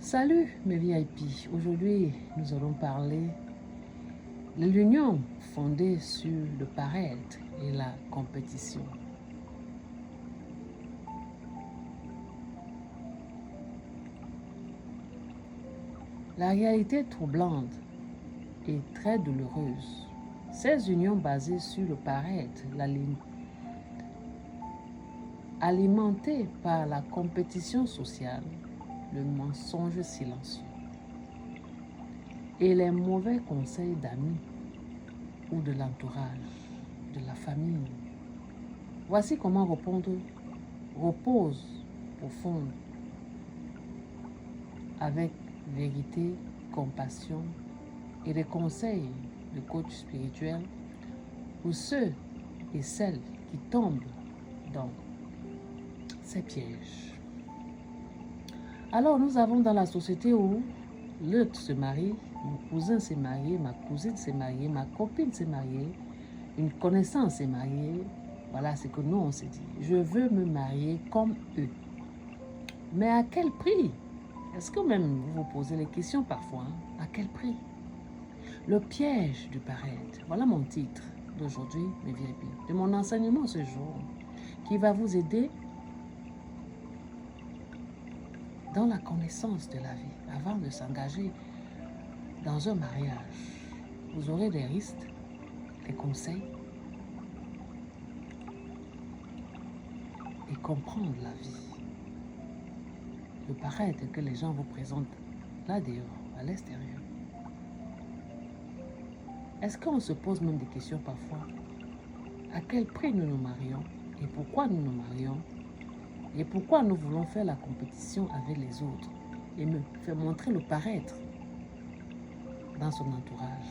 Salut mes VIP, aujourd'hui nous allons parler de l'union fondée sur le paraître et la compétition. La réalité troublante et très douloureuse. Ces unions basées sur le paraître, alimentées par la compétition sociale, le mensonge silencieux et les mauvais conseils d'amis ou de l'entourage, de la famille. Voici comment repose profonde avec vérité, compassion et des conseils de coach spirituel pour ceux et celles qui tombent dans ces pièges. Alors nous avons dans la société où l'autre se marie, mon cousin s'est marié, ma cousine s'est mariée, ma copine s'est mariée, une connaissance s'est mariée. Voilà ce que nous on s'est dit. Je veux me marier comme eux. Mais à quel prix? Est-ce que même vous vous posez les questions parfois? À quel prix? Le piège du paraître. Voilà mon titre d'aujourd'hui, mes VIP, de mon enseignement ce jour, qui va vous aider dans la connaissance de la vie avant de s'engager dans un mariage. Vous aurez des risques, des conseils et comprendre la vie. Le paraître que les gens vous présentent là dehors, à l'extérieur. Est-ce qu'on se pose même des questions parfois? À quel prix nous nous marions? Et pourquoi nous nous marions? Et pourquoi nous voulons faire la compétition avec les autres et me faire montrer le paraître dans son entourage?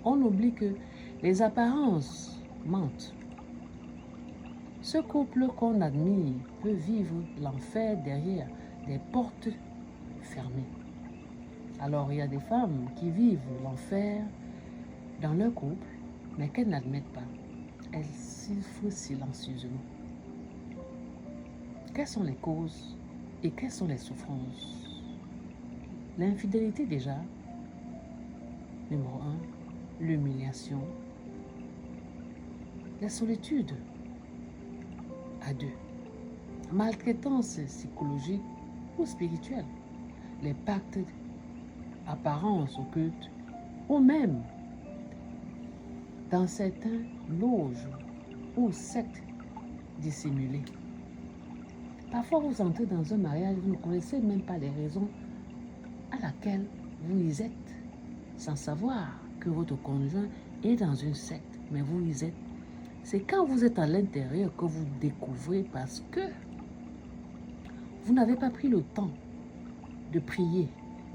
On oublie que les apparences mentent. Ce couple qu'on admire peut vivre l'enfer derrière des portes fermées. Alors il y a des femmes qui vivent l'enfer dans leur couple, mais qu'elles n'admettent pas. Elles souffrent silencieusement. Quelles sont les causes et quelles sont les souffrances? L'infidélité déjà. Numéro 1, l'humiliation. La solitude à deux. Maltraitance psychologique ou spirituelle. Les pactes apparences occultes ou même dans certains loges ou sectes dissimulées. Parfois, vous entrez dans un mariage, vous ne connaissez même pas les raisons à laquelle vous y êtes, sans savoir que votre conjoint est dans une secte, mais vous y êtes. C'est quand vous êtes à l'intérieur que vous découvrez parce que vous n'avez pas pris le temps de prier,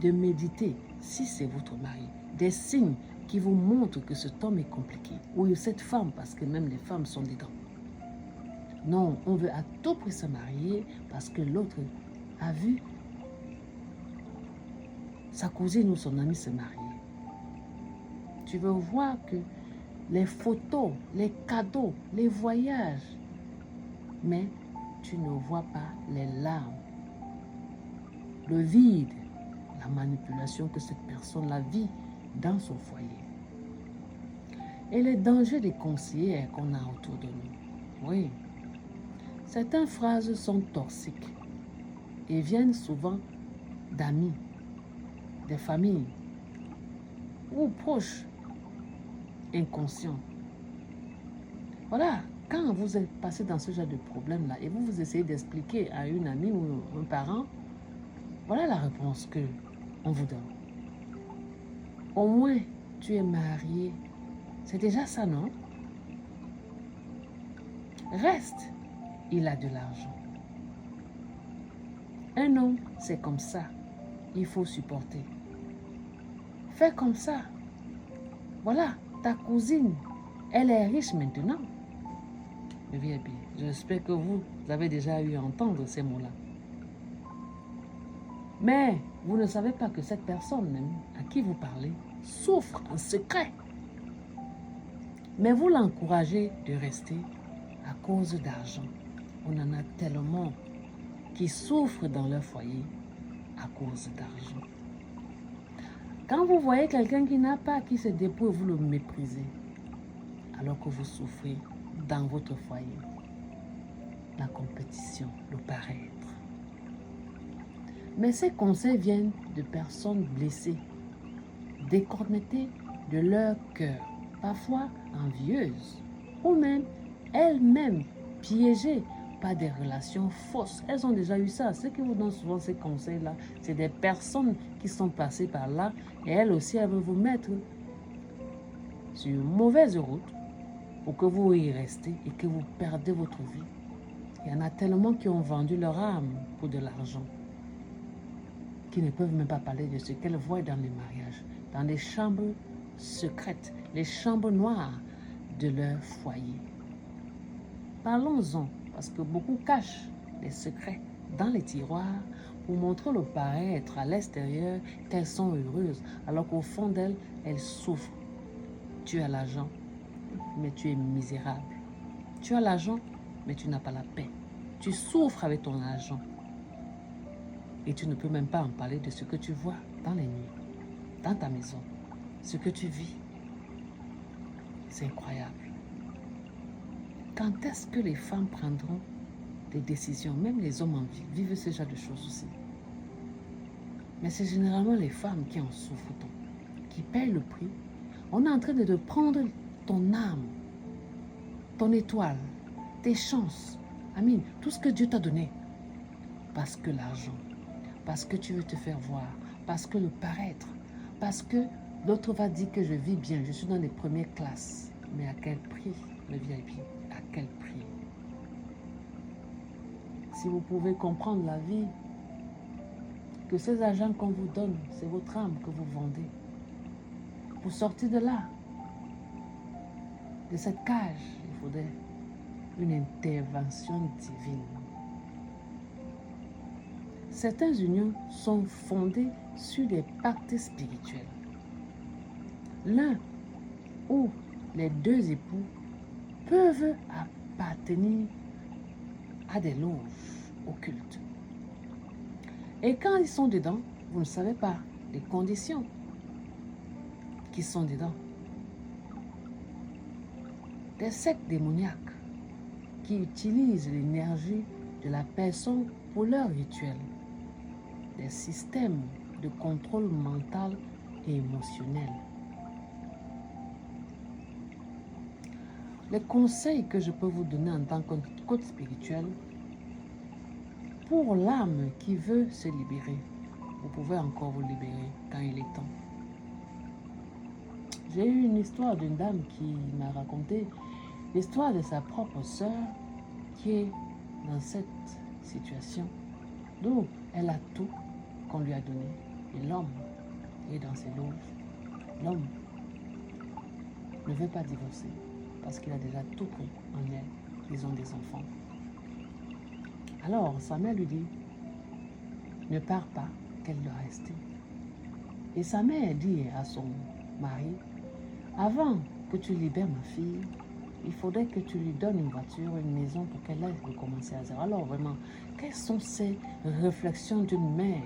de méditer, si c'est votre mari, des signes qui vous montrent que cet homme est compliqué, ou cette femme, parce que même les femmes sont dedans. Non, on veut à tout prix se marier parce que l'autre a vu sa cousine ou son ami se marier. Tu veux voir que les photos, les cadeaux, les voyages, mais tu ne vois pas les larmes, le vide, la manipulation que cette personne-là vit dans son foyer. Et les dangers des conseillers qu'on a autour de nous. Oui, certaines phrases sont toxiques et viennent souvent d'amis, des familles ou proches inconscients. Voilà, quand vous êtes passé dans ce genre de problème-là et vous essayez d'expliquer à une amie ou un parent, voilà la réponse que on vous donne. Au moins, tu es marié. C'est déjà ça, non? Reste, il a de l'argent. Un homme, c'est comme ça. Il faut supporter. Fais comme ça. Voilà, ta cousine, elle est riche maintenant. VIP, j'espère que vous avez déjà eu à entendre ces mots-là. Mais vous ne savez pas que cette personne même à qui vous parlez souffre en secret. Mais vous l'encouragez de rester à cause d'argent. On en a tellement qui souffrent dans leur foyer à cause d'argent. Quand vous voyez quelqu'un qui n'a pas, qui se dépouille, vous le méprisez, alors que vous souffrez dans votre foyer. La compétition, le paraître. Mais ces conseils viennent de personnes blessées, déconnectées de leur cœur, parfois envieuses, ou même elles-mêmes piégées par des relations fausses. Elles ont déjà eu ça. Ceux qui vous donnent souvent ces conseils-là, c'est des personnes qui sont passées par là et elles aussi, elles veulent vous mettre sur une mauvaise route pour que vous y restez et que vous perdez votre vie. Il y en a tellement qui ont vendu leur âme pour de l'argent, qui ne peuvent même pas parler de ce qu'elles voient dans les mariages, dans les chambres secrètes, les chambres noires de leur foyer. Parlons-en, parce que beaucoup cachent les secrets dans les tiroirs pour montrer le paraître à l'extérieur qu'elles sont heureuses, alors qu'au fond d'elles, elles souffrent. Tu as l'argent, mais tu es misérable. Tu as l'argent, mais tu n'as pas la paix. Tu souffres avec ton argent. Et tu ne peux même pas en parler de ce que tu vois dans les nuits, dans ta maison, ce que tu vis. C'est incroyable. Quand est-ce que les femmes prendront des décisions? Même les hommes en vie vivent ce genre de choses aussi. Mais c'est généralement les femmes qui en souffrent tant, qui payent le prix. On est en train de te prendre ton âme, ton étoile, tes chances, Amine, tout ce que Dieu t'a donné. Parce que l'argent, parce que tu veux te faire voir, parce que le paraître, parce que l'autre va dire que je vis bien, je suis dans les premières classes. Mais à quel prix, le VIP? À quel prix? Si vous pouvez comprendre la vie, que ces argents qu'on vous donne, c'est votre âme que vous vendez. Pour sortir de là, de cette cage, il faudrait une intervention divine. Certaines unions sont fondées sur des pactes spirituels. L'un ou les deux époux peuvent appartenir à des loges occultes. Et quand ils sont dedans, vous ne savez pas les conditions qui sont dedans. Des sectes démoniaques qui utilisent l'énergie de la personne pour leurs rituels. Des systèmes de contrôle mental et émotionnel. Les conseils que je peux vous donner en tant que coach spirituel, pour l'âme qui veut se libérer, vous pouvez encore vous libérer quand il est temps. J'ai eu une histoire d'une dame qui m'a raconté l'histoire de sa propre sœur qui est dans cette situation. Donc, elle a tout qu'on lui a donné. Et l'homme est dans ses loges. L'homme ne veut pas divorcer parce qu'il a déjà tout pris en elle. Ils ont des enfants. Alors, sa mère lui dit, ne pars pas, qu'elle doit rester. Et sa mère dit à son mari, avant que tu libères ma fille, il faudrait que tu lui donnes une voiture, une maison pour qu'elle aille recommencer à zéro. Alors vraiment, quelles sont ces réflexions d'une mère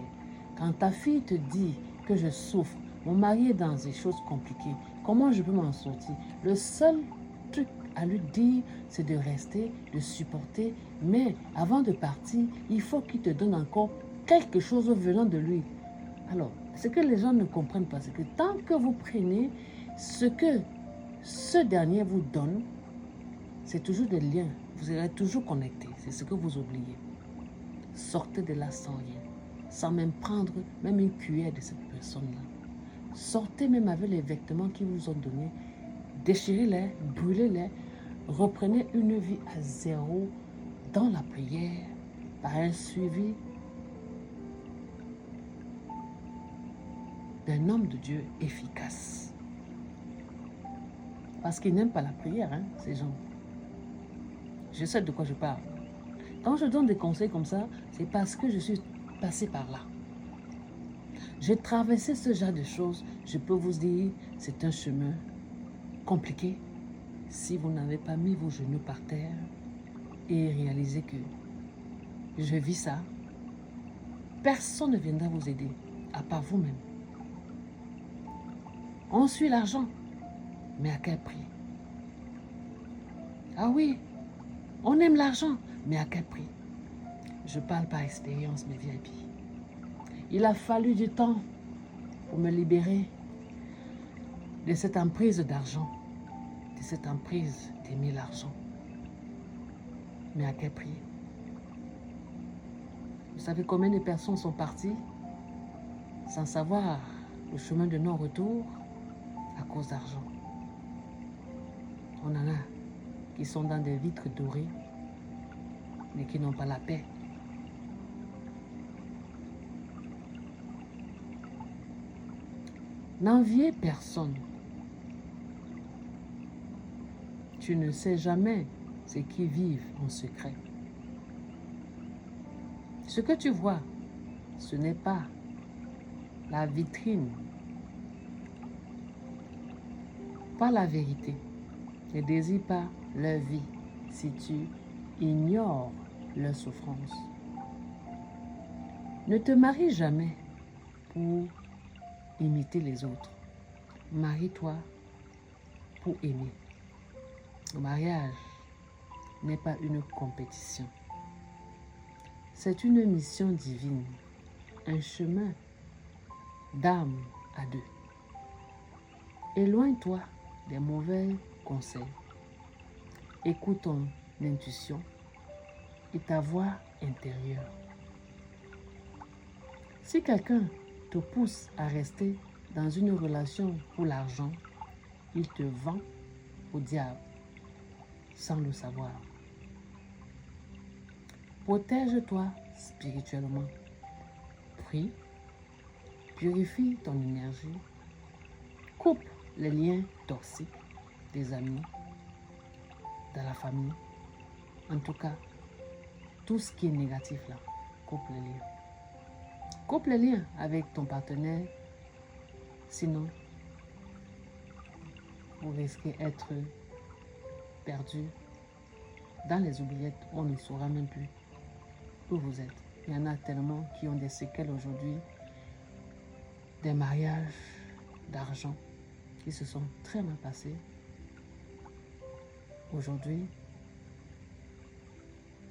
quand ta fille te dit que je souffre, mon mari est dans des choses compliquées, comment je peux m'en sortir? Le seul truc à lui dire, c'est de rester, de supporter, mais avant de partir, il faut qu'il te donne encore quelque chose venant de lui. Alors, ce que les gens ne comprennent pas, c'est que tant que vous prenez ce que ce dernier vous donne, c'est toujours des liens. Vous serez toujours connectés. C'est ce que vous oubliez. Sortez de là sans rien. Sans même prendre même une cuillère de cette personne-là. Sortez même avec les vêtements qu'ils vous ont donnés. Déchirez-les, brûlez-les. Reprenez une vie à zéro dans la prière, par un suivi d'un homme de Dieu efficace. Parce qu'ils n'aiment pas la prière, ces gens. Je sais de quoi je parle. Quand je donne des conseils comme ça, c'est parce que je suis passée par là. J'ai traversé ce genre de choses. Je peux vous dire, c'est un chemin compliqué. Si vous n'avez pas mis vos genoux par terre et réalisé que je vis ça, personne ne viendra vous aider, à part vous-même. On suit l'argent, mais à quel prix? Ah oui, on aime l'argent, mais à quel prix? Je parle par expérience, mes VIP. Il a fallu du temps pour me libérer de cette emprise d'argent, de cette emprise d'aimer l'argent. Mais à quel prix? Vous savez combien de personnes sont parties sans savoir le chemin de non-retour à cause d'argent? On en a qui sont dans des vitres dorées, mais qui n'ont pas la paix. N'enviez personne. Tu ne sais jamais ce qui vivent en secret. Ce que tu vois, ce n'est pas la vitrine, pas la vérité. Ne désire pas leur vie si tu ignores leur souffrance. Ne te marie jamais pour imiter les autres. Marie-toi pour aimer. Le mariage n'est pas une compétition. C'est une mission divine, un chemin d'âme à deux. Éloigne-toi des mauvais conseils. Écoute ton intuition et ta voix intérieure. Si quelqu'un te pousse à rester dans une relation pour l'argent, il te vend au diable sans le savoir. Protège-toi spirituellement. Prie, purifie ton énergie, coupe les liens toxiques des amis, de la famille. En tout cas, tout ce qui est négatif là, coupe les liens. Coupe les liens avec ton partenaire, sinon vous risquez d'être perdu dans les oubliettes où on ne saura même plus où vous êtes. Il y en a tellement qui ont des séquelles aujourd'hui, des mariages d'argent qui se sont très mal passés. Aujourd'hui,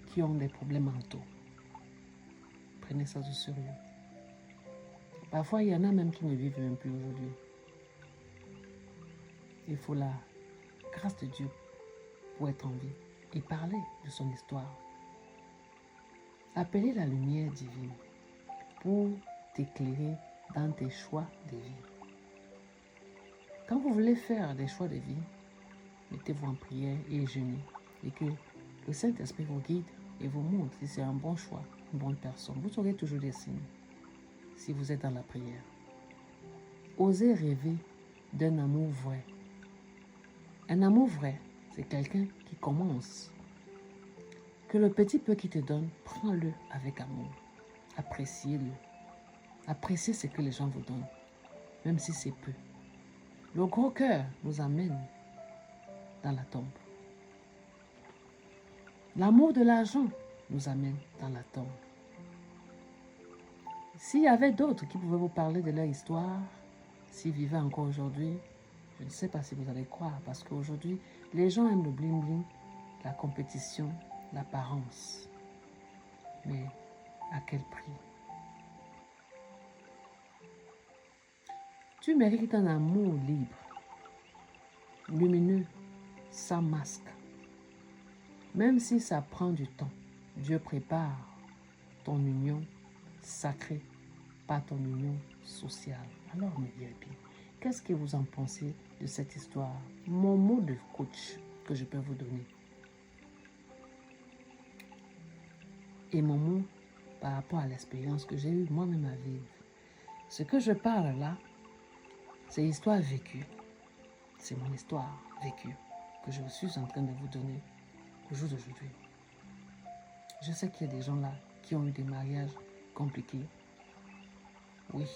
qui ont des problèmes mentaux. Prenez ça au sérieux. Parfois, il y en a même qui ne vivent même plus aujourd'hui. Il faut la grâce de Dieu pour être en vie et parler de son histoire. Appelez la lumière divine pour t'éclairer dans tes choix de vie. Quand vous voulez faire des choix de vie, mettez-vous en prière et jeûnez et que le Saint-Esprit vous guide et vous montre si c'est un bon choix, une bonne personne. Vous aurez toujours des signes si vous êtes dans la prière. Osez rêver d'un amour vrai. Un amour vrai, c'est quelqu'un qui commence. Que le petit peu qu'il te donne, prends-le avec amour. Appréciez-le. Appréciez ce que les gens vous donnent, même si c'est peu. Le gros cœur nous amène dans la tombe. L'amour de l'argent nous amène dans la tombe. S'il y avait d'autres qui pouvaient vous parler de leur histoire, s'ils vivaient encore aujourd'hui, je ne sais pas si vous allez croire, parce qu'aujourd'hui, les gens aiment le bling-bling, la compétition, l'apparence. Mais à quel prix? Tu mérites un amour libre, lumineux, sans masque. Même si ça prend du temps, Dieu prépare ton union sacrée, pas ton union sociale. Alors, mes VIP, qu'est-ce que vous en pensez de cette histoire? Mon mot de coach que je peux vous donner. Et mon mot par rapport à l'expérience que j'ai eue moi-même à vivre. Ce que je parle là, c'est l'histoire vécue. C'est mon histoire vécue que je suis en train de vous donner au jour d'aujourd'hui. Je sais qu'il y a des gens là qui ont eu des mariages compliqués. Oui,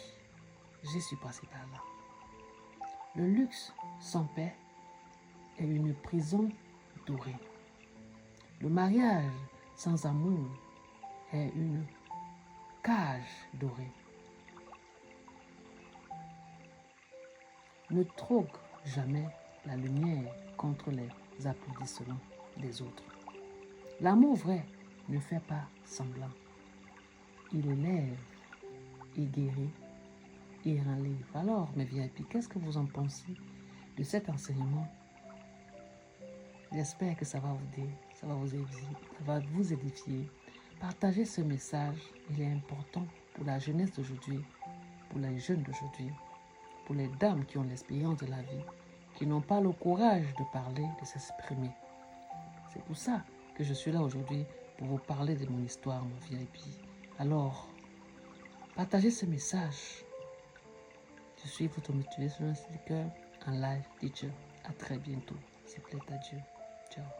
je suis passée par là. Le luxe sans paix est une prison dorée. Le mariage sans amour est une cage dorée. Ne troque jamais la lumière contre les applaudissements des autres. L'amour vrai ne fait pas semblant. Il élève, il guérit et enlève. Alors, mes VIP, qu'est-ce que vous en pensez de cet enseignement? J'espère que ça va vous dire, ça va vous édifier. Partagez ce message, il est important pour la jeunesse d'aujourd'hui, pour les jeunes d'aujourd'hui, pour les dames qui ont l'expérience de la vie, qui n'ont pas le courage de parler, de s'exprimer. C'est pour ça que je suis là aujourd'hui pour vous parler de mon histoire, mon VIP. Alors, partagez ce message. Je suis votre motivational speaker en live teacher. À très bientôt. C'est plaît à Dieu. Ciao.